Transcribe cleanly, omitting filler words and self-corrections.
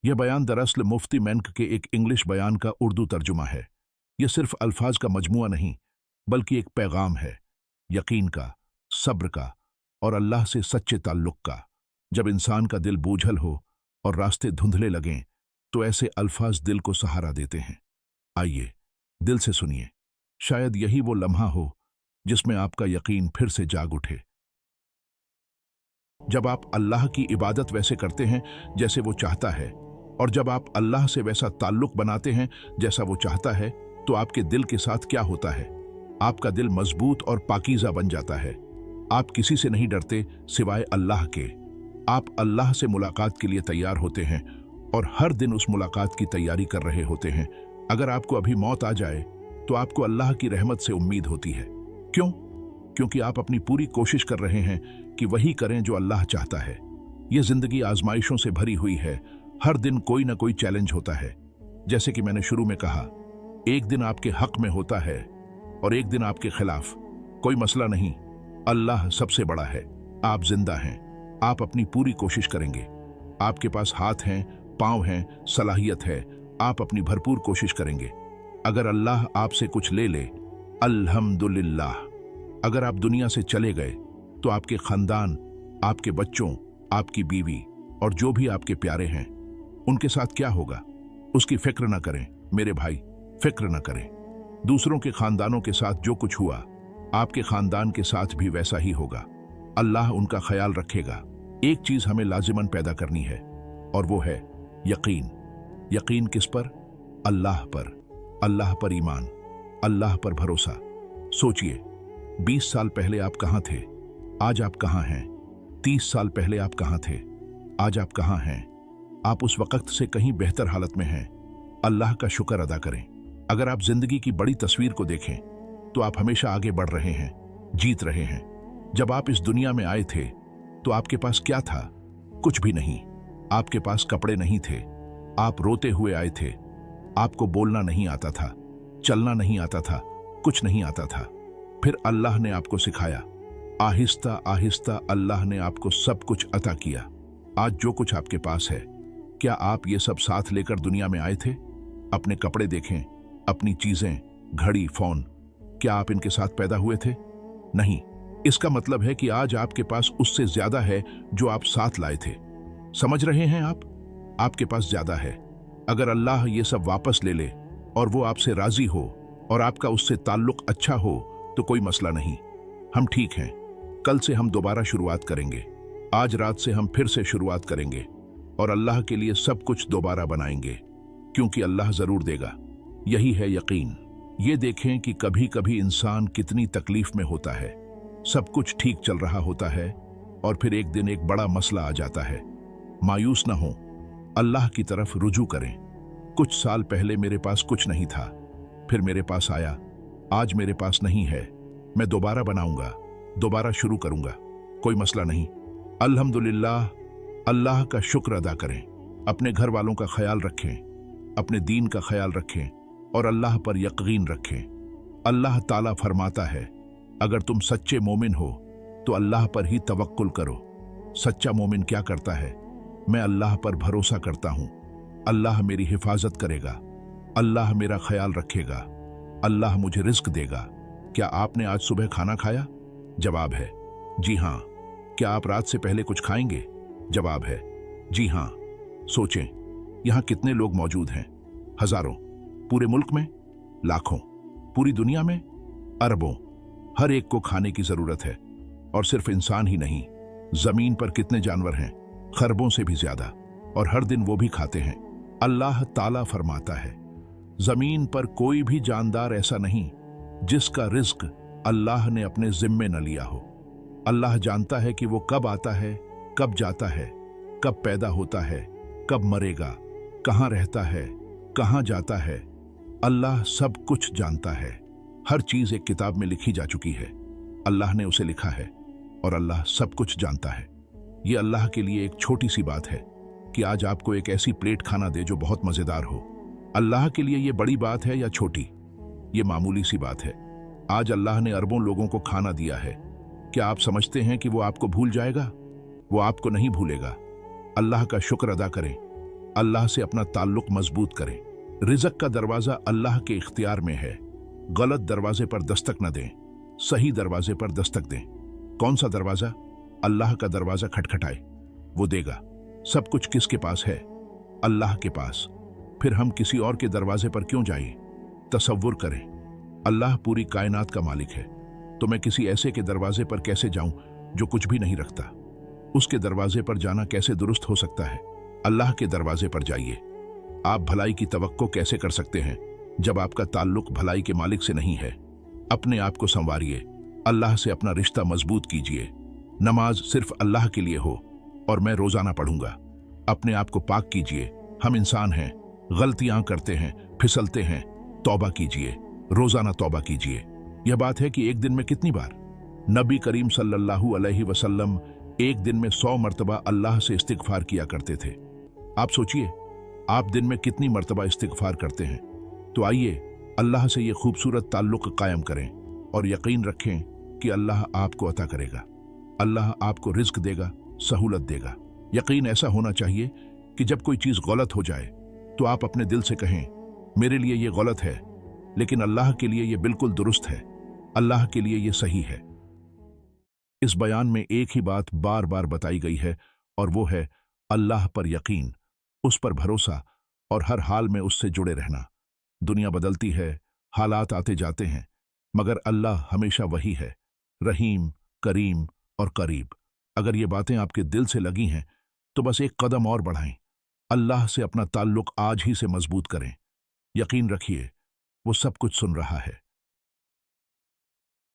यह बयान दरअसल मुफ्ती मेंक के एक इंग्लिश बयान का उर्दू तर्जुमा है। यह सिर्फ अल्फाज का मजमुआ नहीं, बल्कि एक पैगाम है, यकीन का, सब्र का और अल्लाह से सच्चे ताल्लुक का। जब इंसान का दिल बोझल हो और रास्ते धुंधले लगें, तो ऐसे अल्फाज दिल को सहारा देते हैं। आइए, दिल से सुनिए, शायद यही वो लम्हा हो जिसमें आपका यकीन फिर से जाग उठे। जब आप अल्लाह की इबादत वैसे करते हैं जैसे वो चाहता है, और जब आप अल्लाह से वैसा ताल्लुक बनाते हैं जैसा वो चाहता है, तो आपके दिल के साथ क्या होता है? आपका दिल मजबूत और पाकीज़ा बन जाता है। आप किसी से नहीं डरते सिवाय अल्लाह के। आप अल्लाह से मुलाकात के लिए तैयार होते हैं और हर दिन उस मुलाकात की तैयारी कर रहे होते हैं। अगर आपको अभी मौत आ जाए तो आपको अल्लाह की रहमत से उम्मीद होती है। क्यों? क्योंकि आप अपनी पूरी कोशिश कर रहे हैं कि वही करें जो अल्लाह चाहता है। यह जिंदगी आजमाइशों से भरी हुई है। हर दिन कोई ना कोई चैलेंज होता है। जैसे कि मैंने शुरू में कहा, एक दिन आपके हक में होता है और एक दिन आपके खिलाफ। कोई मसला नहीं, अल्लाह सबसे बड़ा है। आप जिंदा हैं, आप अपनी पूरी कोशिश करेंगे। आपके पास हाथ हैं, पांव हैं, सलाहियत है, आप अपनी भरपूर कोशिश करेंगे। अगर अल्लाह आपसे कुछ ले ले, अल्हम्दुलिल्लाह। अगर आप दुनिया से चले गए तो आपके खानदान, आपके बच्चों, आपकी बीवी और जो भी आपके प्यारे हैं, उनके साथ क्या होगा, उसकी फिक्र न करें मेरे भाई, फिक्र न करें। दूसरों के खानदानों के साथ जो कुछ हुआ, आपके खानदान के साथ भी वैसा ही होगा। अल्लाह उनका ख्याल रखेगा। एक चीज हमें लाजिमन पैदा करनी है, और वो है यकीन। यकीन किस पर? अल्लाह पर। अल्लाह पर ईमान, अल्लाह पर भरोसा। सोचिए, 20 साल पहले आप कहां थे, आज आप कहां हैं? 30 साल पहले आप कहां थे, आज आप कहां हैं? आप उस वक्त से कहीं बेहतर हालत में हैं। अल्लाह का शुक्र अदा करें। अगर आप जिंदगी की बड़ी तस्वीर को देखें तो आप हमेशा आगे बढ़ रहे हैं, जीत रहे हैं। जब आप इस दुनिया में आए थे तो आपके पास क्या था? कुछ भी नहीं। आपके पास कपड़े नहीं थे, आप रोते हुए आए थे। आपको बोलना नहीं आता था, चलना नहीं आता था, कुछ नहीं आता था। फिर अल्लाह ने आपको सिखाया। आहिस्ता आहिस्ता अल्लाह ने आपको सब कुछ अता किया। आज जो कुछ आपके पास है, क्या आप ये सब साथ लेकर दुनिया में आए थे? अपने कपड़े देखें, अपनी चीजें, घड़ी, फोन, क्या आप इनके साथ पैदा हुए थे? नहीं। इसका मतलब है कि आज आपके पास उससे ज्यादा है जो आप साथ लाए थे। समझ रहे हैं आप? आपके पास ज्यादा है। अगर अल्लाह ये सब वापस ले ले और वो आपसे राजी हो और आपका उससे ताल्लुक अच्छा हो तो कोई मसला नहीं। हम ठीक हैं। कल से हम दोबारा शुरुआत करेंगे। आज रात से हम फिर से शुरुआत करेंगे और अल्लाह के लिए सब कुछ दोबारा बनाएंगे, क्योंकि अल्लाह जरूर देगा। यही है यकीन। ये देखें कि कभी कभी इंसान कितनी तकलीफ में होता है। सब कुछ ठीक चल रहा होता है और फिर एक दिन एक बड़ा मसला आ जाता है। मायूस ना हो, अल्लाह की तरफ रुजू करें। कुछ साल पहले मेरे पास कुछ नहीं था, फिर मेरे पास आया। आज मेरे पास नहीं है, मैं दोबारा बनाऊंगा, दोबारा शुरू करूंगा। कोई मसला नहीं। अल्हम्दुलिल्लाह। अल्लाह का शुक्र अदा करें। अपने घर वालों का ख्याल रखें, अपने दीन का ख्याल रखें और अल्लाह पर यकीन रखें। अल्लाह ताला फरमाता है, अगर तुम सच्चे मोमिन हो तो अल्लाह पर ही तवक्कुल करो। सच्चा मोमिन क्या करता है? मैं अल्लाह पर भरोसा करता हूं। अल्लाह मेरी हिफाजत करेगा, अल्लाह मेरा ख्याल रखेगा, अल्लाह मुझे रिस्क देगा। क्या आपने आज सुबह खाना खाया? जवाब है जी हां। क्या आप रात से पहले कुछ खाएंगे? जवाब है जी हां। सोचें, यहां कितने लोग मौजूद हैं? हजारों। पूरे मुल्क में लाखों, पूरी दुनिया में अरबों। हर एक को खाने की जरूरत है। और सिर्फ इंसान ही नहीं, जमीन पर कितने जानवर हैं? खरबों से भी ज्यादा, और हर दिन वो भी खाते हैं। अल्लाह ताला फरमाता है, जमीन पर कोई भी जानदार ऐसा नहीं जिसका रिज्क अल्लाह ने अपने जिम्मे न लिया हो। अल्लाह जानता है कि वो कब आता है, कब जाता है, कब पैदा होता है, कब मरेगा, कहां रहता है, कहां जाता है। अल्लाह सब कुछ जानता है। हर चीज एक किताब में लिखी जा चुकी है। अल्लाह ने उसे लिखा है और अल्लाह सब कुछ जानता है। ये अल्लाह के लिए एक छोटी सी बात है कि आज आपको एक ऐसी प्लेट खाना दे जो बहुत मजेदार हो। अल्लाह के लिए ये बड़ी बात है या छोटी? ये मामूली सी बात है। आज अल्लाह ने अरबों लोगों को खाना दिया है। क्या आप समझते हैं कि वो आपको भूल जाएगा? वो आपको नहीं भूलेगा। अल्लाह का शुक्र अदा करें। अल्लाह से अपना ताल्लुक मजबूत करें। रिज़्क़ का दरवाज़ा अल्लाह के इख्तियार में है। गलत दरवाजे पर दस्तक न दें, सही दरवाजे पर दस्तक दें। कौन सा दरवाज़ा? अल्लाह का दरवाज़ा खटखटाए, वो देगा। सब कुछ किसके पास है? अल्लाह के पास। फिर हम किसी और के दरवाजे पर क्यों जाएं? तसव्वुर करें, अल्लाह पूरी कायनात का मालिक है, तो मैं किसी ऐसे के दरवाजे पर कैसे जाऊं जो कुछ भी नहीं रखता? उसके दरवाजे पर जाना कैसे दुरुस्त हो सकता है? अल्लाह के दरवाजे पर जाइए। आप भलाई की तवक्को कैसे कर सकते हैं जब आपका ताल्लुक भलाई के मालिक से नहीं है? अपने आप को संवारिए, अल्लाह से अपना रिश्ता मजबूत कीजिए। नमाज सिर्फ अल्लाह के लिए हो और मैं रोजाना पढ़ूंगा। अपने आप को पाक कीजिए। हम इंसान हैं, गलतियां करते हैं, फिसलते हैं। तौबा कीजिए, रोजाना तौबा कीजिए। यह बात है कि एक दिन में कितनी बार नबी करीम सल्लल्लाहु अलैहि वसल्लम एक दिन में 100 मर्तबा अल्लाह से इस्तिगफार किया करते थे। आप सोचिए, आप दिन में कितनी मर्तबा इस्तिगफार करते हैं? तो आइए अल्लाह से ये खूबसूरत ताल्लुक कायम करें और यकीन रखें कि अल्लाह आपको अता करेगा। अल्लाह आपको रिज़्क देगा, सहूलत देगा। यकीन ऐसा होना चाहिए कि जब कोई चीज़ गलत हो जाए तो आप अपने दिल से कहें, मेरे लिए ये गलत है, लेकिन अल्लाह के लिए ये बिल्कुल दुरुस्त है, अल्लाह के लिए ये सही है। इस बयान में एक ही बात बार बार बताई गई है और वो है अल्लाह पर यकीन, उस पर भरोसा और हर हाल में उससे जुड़े रहना। दुनिया बदलती है, हालात आते जाते हैं, मगर अल्लाह हमेशा वही है, रहीम, करीम और करीब। अगर ये बातें आपके दिल से लगी हैं तो बस एक कदम और बढ़ाएं। अल्लाह से अपना ताल्लुक आज ही से मजबूत करें। यकीन रखिए, वो सब कुछ सुन रहा है।